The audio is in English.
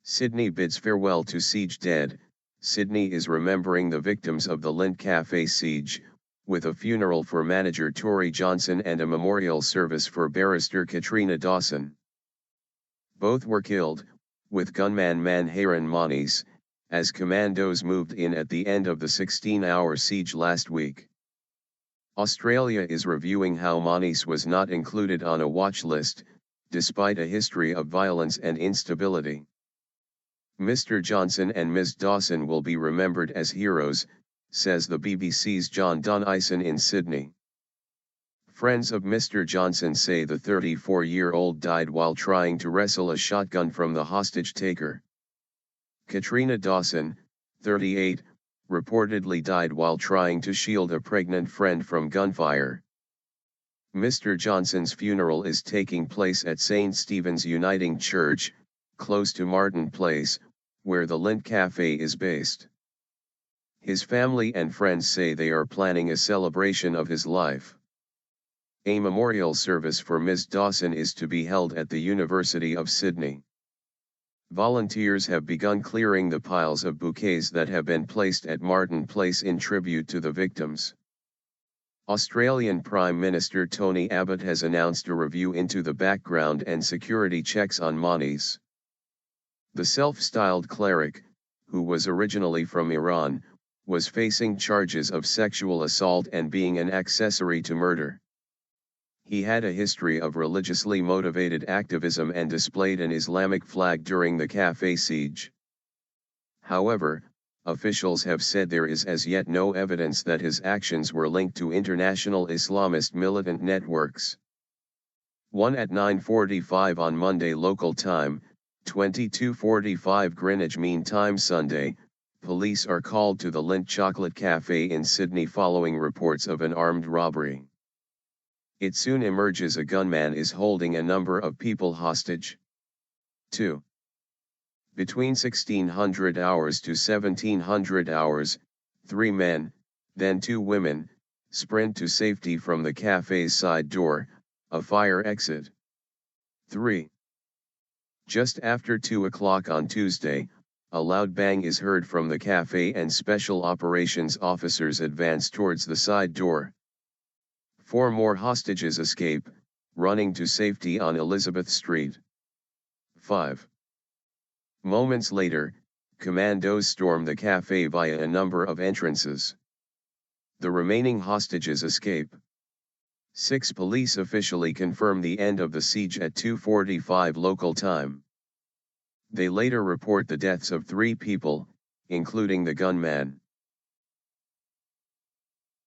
Sydney bids farewell to siege dead. Sydney is remembering the victims of the Lindt Cafe siege, with a funeral for manager Tori Johnson and a memorial service for barrister Katrina Dawson. Both were killed, with gunman Man Haron Monis, as commandos moved in at the end of the 16-hour siege last week. Australia is reviewing how Monis was not included on a watch list, despite a history of violence and instability. Mr. Johnson and Ms Dawson will be remembered as heroes, says the BBC's John Donnison in Sydney. Friends of Mr. Johnson say the 34-year-old died while trying to wrestle a shotgun from the hostage taker. Katrina Dawson, 38, reportedly died while trying to shield a pregnant friend from gunfire. Mr. Johnson's funeral is taking place at St. Stephen's Uniting Church, close to Martin Place, where the Lindt Cafe is based. His family and friends say they are planning a celebration of his life. A memorial service for Ms. Dawson is to be held at the University of Sydney. Volunteers have begun clearing the piles of bouquets that have been placed at Martin Place in tribute to the victims. Australian Prime Minister Tony Abbott has announced a review into the background and security checks on Monis. The self-styled cleric, who was originally from Iran, was facing charges of sexual assault and being an accessory to murder. He had a history of religiously motivated activism and displayed an Islamic flag during the cafe siege. However, officials have said there is as yet no evidence that his actions were linked to international Islamist militant networks. 1 at 9:45 on Monday local time, 22:45 Greenwich Mean Time Sunday, police are called to the Lindt Chocolate Cafe in Sydney following reports of an armed robbery. It soon emerges a gunman is holding a number of people hostage. 2. Between 1600 hours to 1700 hours, 3 men, then 2 women, sprint to safety from the cafe's side door, a fire exit. 3. Just after 2 o'clock on Tuesday, a loud bang is heard from the cafe and special operations officers advance towards the side door. 4 more hostages escape, running to safety on Elizabeth Street. 5. Moments later, commandos storm the cafe via a number of entrances. The remaining hostages escape. 6 police officially confirm the end of the siege at 2:45 local time. They later report the deaths of 3 people, including the gunman.